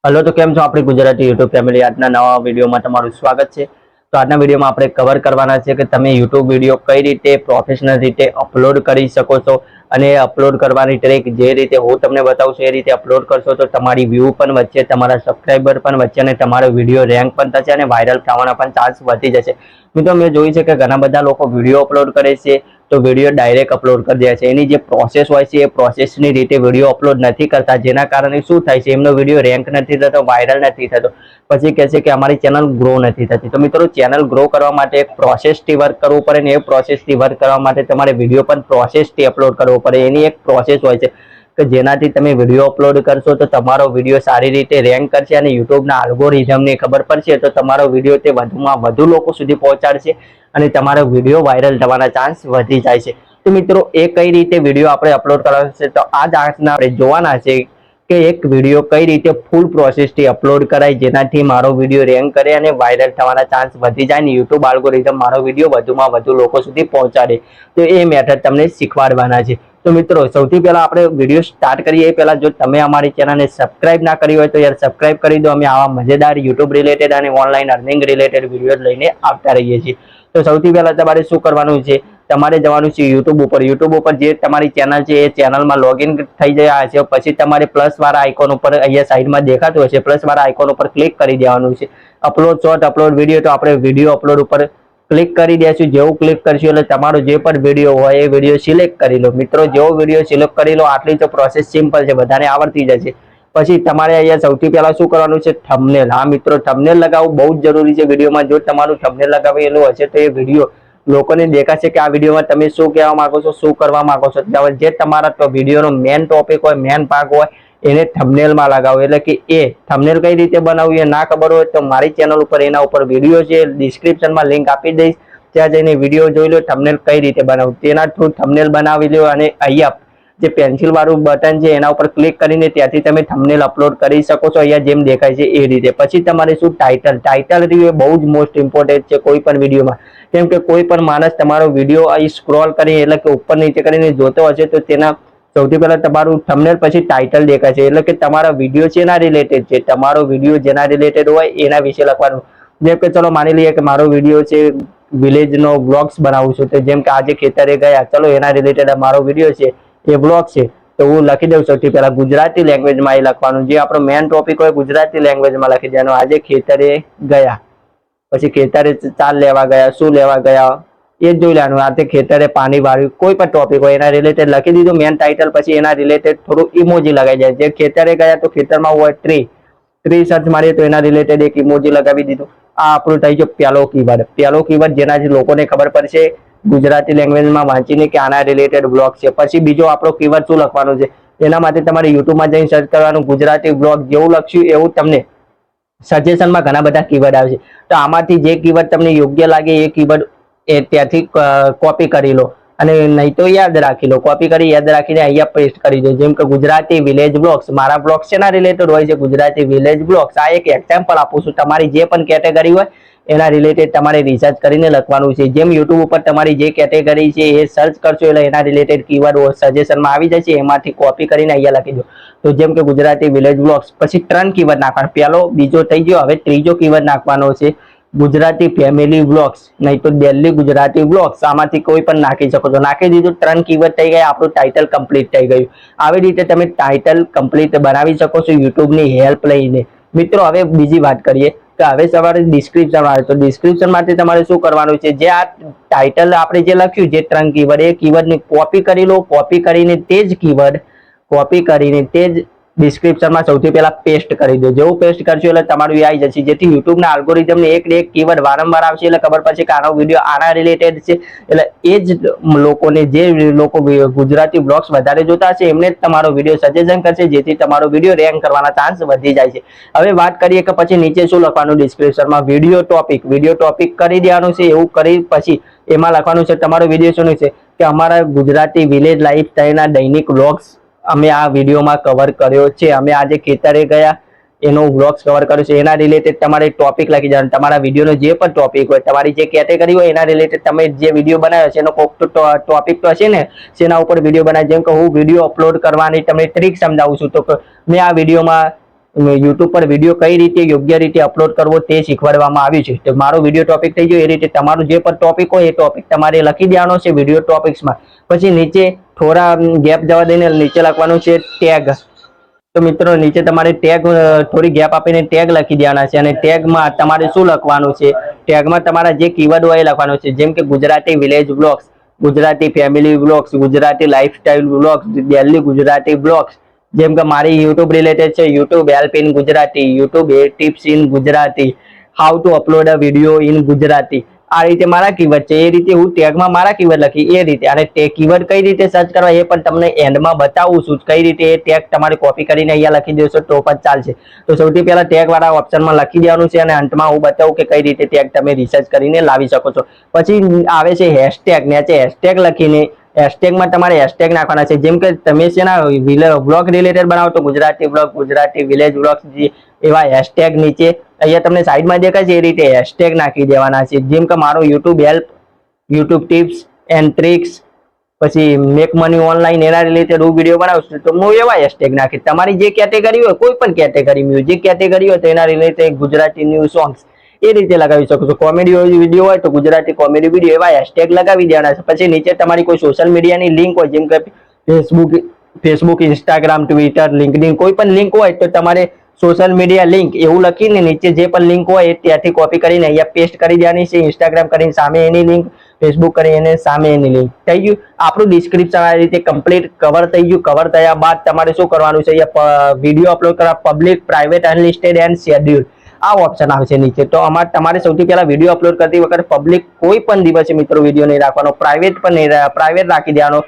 Hello, તો કેમ છો આપણી ગુજરાતી યુટ્યુબ ફેમિલી? આજના નવા વિડીયોમાં તમારું સ્વાગત છે। તો આજના વિડીયોમાં આપણે કવર કરવાના છે કે તમે યુટ્યુબ વિડીયો કઈ રીતે પ્રોફેશનલ રીતે અપલોડ કરી શકો છો અને અપલોડ કરવાની ટ્રીક જે રીતે હું તમને બતાવું છું એ રીતે અપલોડ કરશો તો તમારી વ્યૂ પણ વધશે, તમારા સબસ્ક્રાઇબર પણ વધશે અને તમારો વિડીયો રેન્ક પણ થશે અને વાયરલ થવાના પણ ચાન્સ વધી જશે। મિત્રો મેં જોયું છે કે ઘણા બધા લોકો વિડીયો અપલોડ કરે છે તો વિડીયો ડાયરેક્ટ અપલોડ કરી દે છે। એની જે પ્રોસેસ હોય છે એ પ્રોસેસની રીતે વિડીયો અપલોડ નથી કરતા, જેના કારણે શું થાય છે, એમનો વિડીયો રેન્ક નથી થતો, વાયરલ નથી થતો, પછી કહે છે કે અમારી ચેનલ ગ્રો નથી થતી। તો મિત્રો ચેનલ ગ્રો કરવા માટે એક પ્રોસેસથી વર્ક કરવું પડે ને એ પ્રોસેસથી વર્ક કરવા માટે તમારે વિડીયો પણ પ્રોસેસથી અપલોડ કરવો પડે। એની એક પ્રોસેસ હોય છે કે જેનાથી તમે વિડીયો અપલોડ કરશો તો તમારો વિડીયો સારી રીતે રેન્ક કરશે અને યુટ્યુબના આલ્ગોરિધમને ખબર પડશે તો તમારો વિડીયો તે વધુમાં વધુ લોકો સુધી પહોંચાડશે અને તમારો વિડીયો વાયરલ થવાના ચાન્સ વધી જાય છે। તો મિત્રો એ કઈ રીતે વિડીયો આપણે અપલોડ કરવાનો છે તો આ જ આજના આપણે જોવાના છે કે એક વિડીયો કઈ રીતે ફૂલ પ્રોસેસથી અપલોડ કરાય જેનાથી મારો વિડીયો રેન્ક કરે અને વાયરલ થવાના ચાન્સ વધી જાય ને યુટ્યુબ આલ્ગોરિધમ મારો વિડીયો વધુમાં વધુ લોકો સુધી પહોંચાડે। તો એ મેથડ તમને શીખવાડવાના છે। તો મિત્રો સૌથી પહેલા આપણે વિડીયો સ્ટાર્ટ કરીએ એ પહેલા જો તમે અમારી ચેનલને સબસ્ક્રાઇબ ના કરી હોય તો યાર સબસ્ક્રાઇબ કરી દો। અમે આવા મજેદાર યુટ્યુબ રિલેટેડ અને ઓનલાઈન અર્નિંગ રિલેટેડ વિડીયો લઈને આવતા રહીએ છીએ। તો સૌથી પહેલા તમારે શું કરવાનું છે, તમારે જવાનું છે યુટ્યુબ ઉપર। યુટ્યુબ ઉપર જે તમારી ચેનલ છે એ ચેનલમાં લોગિન થઈ ગયા હશે પછી તમારે પ્લસ વાળા આઇકોન ઉપર અહીંયા સાઈડમાં દેખાતું હશે પ્લસ વાળા આઇકોન ઉપર ક્લિક કરી દેવાનું છે। અપલોડ શોર્ટ અપલોડ વિડીયો તો આપણે વિડીયો અપલોડ ઉપર ક્લિક કરી દઈશું। જેવું ક્લિક કરશું એટલે તમારો જે પણ વિડીયો હોય એ વિડીયો સિલેક્ટ કરી લો। મિત્રો જેવો વિડીયો સિલેક્ટ કરી લો આટલી તો પ્રોસેસ સિમ્પલ છે, બધાને આવડતી જશે। પછી તમારે અહીંયા સૌથી પહેલા શું કરવાનું છે, થંબનેલ। હા મિત્રો, થંબનેલ લગાવવું બહુ જ જરૂરી છે વિડીયોમાં। જો તમારું થંબનેલ લગાવેલું હશે તો એ વિડીયો લોકોને દેખાશે કે આ વિડીયોમાં તમે શું કહેવા માંગો છો, શું કરવા માંગો છો। જે તમારા વિડીયોનો મેન ટોપિક હોય, મેન ભાગ હોય એને થંબનેલમાં લગાવો। એટલે કે એ થંબનેલ કઈ રીતે બનાવવું એ ના ખબર હોય તો મારી ચેનલ ઉપર એના ઉપર વિડીયો છે, ડિસ્ક્રિપ્શનમાં લિંક આપી દઈશ, ત્યાં જઈને વિડીયો જોઈ લો થંબનેલ કઈ રીતે બનાવવું। તેના થ્રુ થંબનેલ બનાવી લો અને અહીંયા જે પેન્સિલ વાળું બટન છે એના ઉપર ક્લિક કરીને ત્યાંથી તમે થંબનેલ અપલોડ કરી શકો છો અહીંયા જેમ દેખાય છે એ રીતે। પછી તમારે શું ટાઇટલ રહ્યું એ બહુ જ મોસ્ટ ઇમ્પોર્ટન્ટ છે કોઈ પણ વિડીયોમાં, કેમ કે કોઈ પણ માણસ તમારો વિડીયો અહીં સ્ક્રોલ કરી એટલે કે ઉપર નીચે કરીને જોતો હશે તો તેના સૌથી પહેલા તમારું થંબનેલ પછી ટાઇટલ દેખાય છે એટલે કે તમારા વિડીયો શેના રિલેટેડ છે, તમારો વિડીયો જેના રિલેટેડ હોય એના વિશે લખવાનું। જેમ કે ચલો માની લઈએ કે મારો વિડીયો છે વિલેજનો વ્લોગ્સ બનાવું છું, તો જેમ કે આજે ખેતરે ગયા, ચલો એના રિલેટેડ મારો વિડીયો છે એ વ્લોગ છે તો હું લખી દઉં સૌથી પહેલા ગુજરાતી લેંગ્વેજમાં એ લખવાનું। જે આપણો મેન ટોપિક હોય ગુજરાતી લેંગ્વેજમાં લખી દેવાનું। આજે ખેતરે ગયા, પછી ખેતરે ચાલ લેવા ગયા, શું લેવા ગયા એ જ જોઈ લેવાનું। આ ખેતરે પાણી વાળ્યું, કોઈ પણ ટોપિક હોય એના રિલેટેડ લખી દીધું મેન ટાઇટલ, પછી એના રિલેટેડ થોડું ઇમોજી લગાવી જાય। જે ખેતરે ગયા તો ખેતરમાં હોય ટ્રી સર્ચ મારીએ તો એના રિલેટેડ એક ઇમોજી લગાવી દીધું। આ આપણું થઈ ગયો પહેલો કીવર્ડ। પહેલો કીવર્ડ જેનાથી લોકોને ખબર પડશે ગુજરાતી લેંગ્વેજમાં વાંચીને કે આના રિલેટેડ બ્લોગ છે। પછી બીજો આપણો કીવર્ડ શું લખવાનું છે, એના માટે તમારે યુટ્યુબમાં જઈને સર્ચ કરવાનું ગુજરાતી બ્લોગ। જેવું લખ્યું એવું તમને સજેશનમાં ઘણા બધા કીવર્ડ આવશે, તો આમાંથી જે કીવર્ડ તમને યોગ્ય લાગે એ કીવર્ડ એ ત્યાંથી કોપી કરી લો અને નહીં તો યાદ રાખી લો। કોપી કરી યાદ રાખીને અહીંયા પેસ્ટ કરી દો। જેમ કે ગુજરાતી વિલેજ બ્લોગ્સ, મારા બ્લોગ્સ શેના રિલેટેડ હોય છે, ગુજરાતી વિલેજ બ્લોગ્સ। આ એક એક્ઝામ્પલ આપું છું, તમારી જે પણ કેટેગરી હોય એના રિલેટેડ તમારે રિસર્ચ કરીને લખવાનું છે। જેમ યુટ્યુબ ઉપર તમારી જે કેટેગરી છે એ સર્ચ કરશો એટલે એના રિલેટેડ કીવર્ડ સજેશનમાં આવી જશે, એમાંથી કોપી કરીને અહીંયા લખી દો। તો જેમ કે ગુજરાતી વિલેજ બ્લોગ્સ, પછી 3 કીવર્ડ નાખવાના, પહેલો બીજો થઈ ગયો, હવે ત્રીજો કીવર્ડ નાખવાનો છે ગુજરાતી ફેમિલી વ્લોગ્સ, નહીં તો દિલ્હી ગુજરાતી વ્લોગ્સ। આમાંથી કોઈ પણ નાખી શકો છો। નાખી દીધું, 3 કીવર્ડ થઈ ગયા, આપણું ટાઇટલ કમ્પ્લીટ થઈ ગયું। આવી રીતે તમે ટાઇટલ કમ્પ્લીટ બનાવી શકો છો યુટ્યુબની હેલ્પ લઈને। મિત્રો હવે બીજી વાત કરીએ કે હવે સવારે ડિસ્ક્રિપ્શન આવે તો ડિસ્ક્રિપ્શન માટે તમારે શું કરવાનું છે, જે આ ટાઇટલ આપણે જે લખ્યું જે 3 કીવર્ડ એ કીવર્ડને કોપી કરી લો। કોપી કરીને તે જ કીવર્ડ ડિસ્ક્રિપ્શનમાં સૌથી પહેલા પેસ્ટ કરી દો। જેવું પેસ્ટ કરશો એટલે તમારું એ આવી જશે, જેથી યુટ્યુબના આલ્ગોરિધમને એક કીવર્ડ વારંવાર આવશે એટલે ખબર પડશે કે આનો વિડીયો આના રિલેટેડ છે, એટલે એ જ લોકોને જે લોકો ગુજરાતી બ્લોગ્સ વધારે જોતા હશે એમને જ તમારો વિડીયો સજેશન કરશે, જેથી તમારો વિડીયો રેન્ક કરવાના ચાન્સ વધી જાય છે। હવે વાત કરીએ કે પછી નીચે શું લખવાનું ડિસ્ક્રિપ્શનમાં, વિડીયો ટોપિક કરી દેવાનું છે। એવું કરી પછી એમાં લખવાનું છે તમારો વિડીયો શું છે કે અમારા ગુજરાતી વિલેજ લાઈફ સ્ટાઈલના દૈનિક વ્લોગ્સ અમે આ વિડીયોમાં કવર કર્યો છે। અમે આજે ખેતરે ગયા એનો વ્લોગ્સ કવર કર્યો છે, એના રિલેટેડ તમારે ટોપિક લખી દેવાનું। તમારા વિડીયોનો જે પણ ટોપિક હોય, તમારી જે કેટેગરી હોય એના રિલેટેડ તમે જે વિડીયો બનાવ્યો છે એનો કોઈક ટોપિક તો હશે ને, જેના ઉપર વિડીયો બનાવે। જેમ કે હું વિડીયો અપલોડ કરવાની તમને ટ્રીક સમજાવું છું, તો મેં આ વિડીયોમાં યુટ્યુબ પર વિડીયો કઈ રીતે યોગ્ય રીતે અપલોડ કરવો તે શીખવાડવામાં આવ્યું છે. તો મારો વિડીયો ટોપિક થઈ ગયો. એ રીતે તમારું જે પણ ટોપિક હોય એ ટોપિક તમારે લખી દેવાનો છે વિડીયો ટોપિક્સમાં. પછી નીચે થોડા ગેપ જવા દઈને નીચે લખવાનું છે ટેગ. તો મિત્રો નીચે તમારે ટેગ થોડી ગેપ આપીને ટેગ લખી દેવાના છે. અને ટેગમાં તમારે શું લખવાનું છે, ટેગમાં તમારા જે કીવર્ડ હોય એ લખવાનું છે. જેમ કે Gujarati village blogs, Gujarati family blogs, Gujarati lifestyle blogs, Delhi Gujarati blogs. જેમ કે મારી યુટ્યુબ રિલેટેડ છે, YouTube help in Gujarati, YouTube tips in Gujarati, how to upload a video in Gujarati. આ રીતે મારા કીવર્ડ છે. એ રીતે હું ટેગમાં મારા કીવર્ડ લખી એ રીતે. અને તે કીવર્ડ કઈ રીતે સર્ચ કરવા એ પણ તમને એન્ડમાં બતાવું છું. કઈ રીતે એ ટેગ તમારે કોપી કરીને અહીંયા લખી દેશો તો પણ ચાલશે. તો સૌથી પહેલા ટેગ વાળા ઓપ્શનમાં લખી દેવાનું છે અને અંતમાં હું બતાવું કે કઈ રીતે ટેગ તમે રિસર્ચ કરીને લાવી શકો છો. પછી આવે છે હેશટેગ. નીચે હેશટેગ લખીને હેશટેગમાં તમારે હેશટેગ નાખવાના છે. જેમ કે તમે છે ને બ્લોગ રિલેટેડ બનાવો તો Gujarati blog, Gujarati village blog, એવા હેશટેગ નીચે અહીંયા તમને સાઈડમાં દેખાય છે એ રીતે હેશટેગ નાખી દેવાના છે. જેમ કે મારો YouTube help, YouTube tips and tricks, પછી મેક મની ઓનલાઈન, એના રિલેટેડ હું વિડીયો બનાવું તો હું એવા હેશટેગ નાખી. તમારી જે કેટેગરી હોય, કોઈ પણ કેટેગરી, મ્યુઝિક કેટેગરી હોય તો એના રિલેટેડ ગુજરાતી ન્યૂ સોંગ્સ એ રીતે લગાવી શકો છો. કોમેડી વિડીયો હોય તો ગુજરાતી કોમેડી વિડીયો, એવા હેશટેગ લગાવી દેવાના છે. પછી નીચે તમારી કોઈ સોશિયલ મીડિયાની લિંક હોય, જેમ કે ફેસબુક, ઇન્સ્ટાગ્રામ, ટ્વિટર, લિંકડિન, કોઈ પણ લિંક હોય તો તમારે સોશિયલ મીડિયા લિંક એવું લખીને નીચે જે પણ લિંક હોય એ ત્યાંથી કોપી કરીને અહીંયા પેસ્ટ કરી દેવાની છે. ઇન્સ્ટાગ્રામ કરીને સામે એની લિંક, ફેસબુક કરીને સામે એની લિંક. થઈ ગયું આપણું ડિસ્ક્રિપ્શન. આ રીતે કમ્પ્લીટ કવર થઈ ગયું. કવર થયા બાદ તમારે શું કરવાનું છે, અહીંયા વિડીયો અપલોડ કરવા public, private, unlisted and schedule આ ઓપ્શન આવશે નીચે. તો તમારે સૌથી પહેલા વિડીયો અપલોડ કરતી વખતે પબ્લિક કોઈ પણ દિવસે મિત્રો વિડીયો નહીં રાખવાનો, પ્રાઇવેટ પણ નહીં, પ્રાઇવેટ રાખી દેવાનો,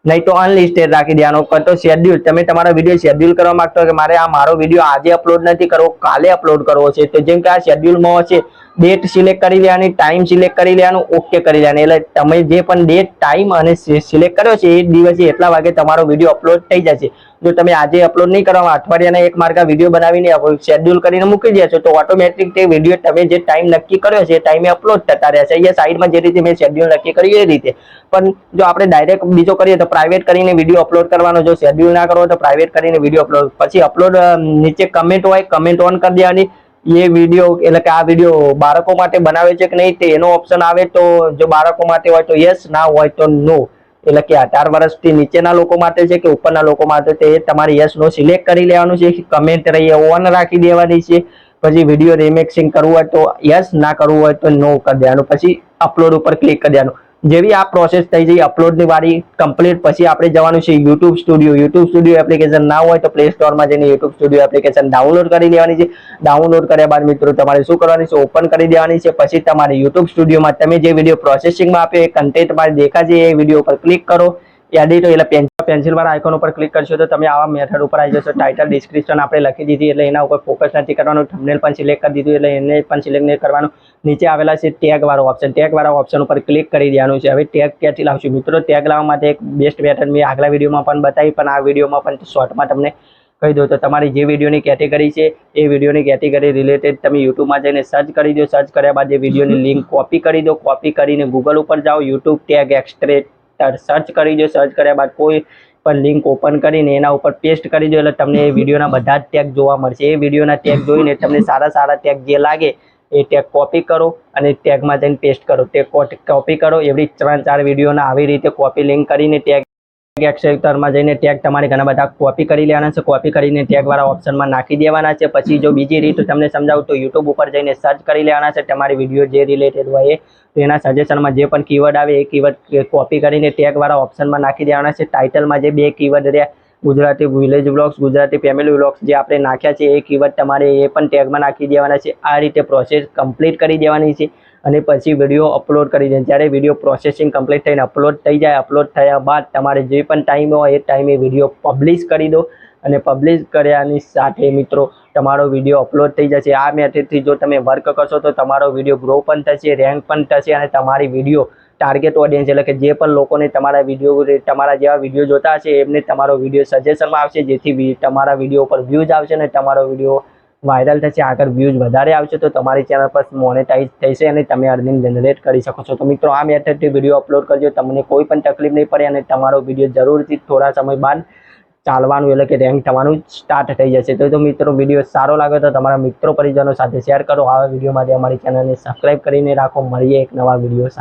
નહીં તો અનલિસ્ટેડ રાખી દેવાનો. તો શેડ્યુલ, તમે તમારા વિડીયો શેડ્યુલ કરવા માંગતો હોય કે મારે આ મારો વિડીયો આજે અપલોડ નથી કરવો, કાલે અપલોડ કરવો છે, તો જેમ કે આ શેડ્યુલમાં હશે ડેટ સિલેક્ટ કરી લેવાની, ટાઈમ સિલેક્ટ કરી લેવાનું, ઓકે કરી લેવાની. એટલે તમે જે પણ ડેટ, ટાઈમ અને સિલેક્ટ કર્યો છે એ દિવસે એટલા વાગે તમારો વિડીયો અપલોડ થઈ જશે. જો તમે આજે અપલોડ નહીં કરવામાં અઠવાડિયાના એક માર્કા વિડીયો બનાવીને શેડ્યુલ કરીને મૂકી દેશો તો ઓટોમેટિક તે વિડીયો તમે જે ટાઈમ નક્કી કર્યો છે એ ટાઈમે અપલોડ થતા રહેશે. અહીંયા સાઈડમાં જે રીતે મેં શેડ્યુલ નક્કી કર્યું એ રીતે. પણ જો આપણે ડાયરેક્ટ બીજો કરીએ તો પ્રાઇવેટ કરીને વિડીયો અપલોડ કરવાનો. જો શેડ્યુલ ના કરવો તો પ્રાઇવેટ કરીને વિડીયો અપલોડ. પછી અપલોડ નીચે કમેન્ટ હોય, કમેન્ટ ઓન કરી દેવાની. એ વિડીયો એટલે કે આ વિડીયો બાળકો માટે બનાવે છે કે નહીં તે એનો ઓપ્શન આવે. તો જો બાળકો માટે હોય તો યસ, ના હોય તો નો. એટલે કે 18 વર્ષથી નીચેના લોકો માટે છે કે ઉપરના લોકો માટે, તે તમારે યસ નો સિલેક્ટ કરી લેવાનું છે. કમેન્ટ રહી ઓન રાખી દેવાની છે. પછી વિડીયો રિમેક્સિંગ કરવું હોય તો યસ, ના કરવું હોય તો નો કરી દેવાનું. પછી અપલોડ ઉપર ક્લિક કરી દેવાનું. જેવી આ પ્રોસેસ થઈ જઈ અપલોડની વાળી કમ્પ્લીટ, પછી આપણે જવાનું છે YouTube studio. YouTube studio application ના હોય તો પ્લે સ્ટોરમાં જઈને યુટ્યુબ સ્ટુડિયો એપ્લિકેશન ડાઉનલોડ કરી લેવાની છે. ડાઉનલોડ કર્યા બાદ મિત્રો તમારે શું કરવાની છે, ઓપન કરી દેવાની છે. પછી તમારે યુટ્યુબ સ્ટુડિયોમાં તમે જે વિડીયો પ્રોસેસિંગમાં આપ્યો એ કન્ટેન્ટ તમારે દેખાશે એ વિડીયો ઉપર ક્લિક કરો. એડિટ એટલે પેન્સિલ વાળા આઇકોન ઉપર ક્લિક કરશો તો તમે આવા મેથડ ઉપર આવી જશો. ટાઇટલ, ડિસ્ક્રિપ્શન આપણે લખી દીધી એટલે એના ઉપર ફોકસ નથી કરવાનું. થંબનેલ પણ સિલેક્ટ કરી દીધું એટલે એને પણ સિલેક્ટ નહીં કરવાનું. નીચે આવેલા છે ટેગ વાળો ઓપ્શન. ટેગ વાળા ઓપ્શન ઉપર ક્લિક કરી દેવાનું છે. હવે ટેગ ક્યાંથી લાવશું મિત્રો? ટેગ લાવવા માટે એક બેસ્ટ મેથડ મેં આગલા વિડીયોમાં પણ બતાવી, પણ આ વિડીયોમાં પણ શોર્ટમાં તમને કહી દો. તો તમારી જે વિડીયોની કેટેગરી છે એ વિડીયોની કેટેગરી રિલેટેડ તમે યુટ્યુબમાં જઈને સર્ચ કરી દો. સર્ચ કર્યા બાદ એ વિડીયોની લિંક કોપી કરી દો. કોપી કરીને ગૂગલ ઉપર જાઓ, યુટ્યુબ ટેગ એક્સ્ટ્રેક્ટર સર્ચ કરી દો. સર્ચ કર્યા બાદ કોઈ પણ લિંક ઓપન કરીને એના ઉપર પેસ્ટ કરી દો એટલે તમને એ વિડીયોના બધા જ ટેગ જોવા મળશે. એ વિડીયોના ટેગ જોઈને તમને સારા સારા ટેગ જે લાગે એ ટેગ કોપી કરો અને ટેગમાં જઈને પેસ્ટ કરો. ટેગ કોપી કરો. એવી 3-4 વિડીયોના આવી રીતે કોપી લિંક કરીને ટેગ એક્સ્ટ્રેક્ટરમાં જઈને ટેગ તમારે ઘણા બધા કોપી કરી લેવાના છે. કોપી કરીને ટેગ વાળા ઓપ્શનમાં નાખી દેવાના છે. પછી જો બીજી રીત તમને સમજાવું તો યુટ્યુબ ઉપર જઈને સર્ચ કરી લેવાના છે તમારી વિડીયો જે રિલેટેડ હોય એ. એના સજેશનમાં જે પણ કીવર્ડ આવે એ કીવર્ડ કોપી કરીને ટેગ વાળા ઓપ્શનમાં નાખી દેવાના છે. ટાઇટલમાં જે 2 કીવર્ડ રહ્યા, Gujarati village vlogs, Gujarati family vlogs જે આપણે નાખ્યા છે એ કીવર્ડ તમારે એ પણ ટેગમાં નાખી દેવાના છે. આ રીતે પ્રોસેસ કમ્પ્લીટ કરી દેવાની છે અને પછી વિડીયો અપલોડ કરી દે. જ્યારે વિડીયો પ્રોસેસિંગ કમ્પ્લીટ થઈને અપલોડ થઈ જાય, અપલોડ થયા બાદ તમારે જે પણ ટાઈમ હોય એ ટાઈમે વિડીયો પબ્લિશ કરી દો અને પબ્લિશ કર્યાની સાથે મિત્રો તમારો વિડીયો અપલોડ થઈ જશે. આ મેથડથી જો તમે વર્ક કરશો તો તમારો વિડીયો ગ્રો પણ થશે, રેન્ક પણ થશે અને તમારી વિડીયો ટાર્ગેટ ઓડિયન્સ એટલે કે જે પણ લોકોને તમારા વિડીયો, તમારા જેવા વિડીયો જોતા હશે એમને તમારો વિડીયો સજેશનમાં આવશે, જેથી તમારા વિડીયો પર વ્યૂઝ આવશે અને તમારો વિડીયો વાયરલ થશે. આગળ વ્યૂઝ વધારે આવશે તો તમારી ચેનલ પર મોનેટાઇઝ થશે અને તમે અર્નિંગ જનરેટ કરી શકો છો. તો મિત્રો આ મેથડથી વિડીયો અપલોડ કરજો, તમને કોઈ પણ તકલીફ નહીં પડે અને તમારો વિડીયો જરૂરથી થોડા સમય બાદ ચાલવાનું એટલે કે રેન્ક થવાનું સ્ટાર્ટ થઈ જશે. તો મિત્રો વિડીયો સારો લાગે તો તમારા મિત્રો પરિજનો સાથે શેર કરો. આવા વિડીયો માટે અમારી ચેનલને સબસ્ક્રાઈબ કરીને રાખો. મળીએ એક નવા વિડીયો સાથે.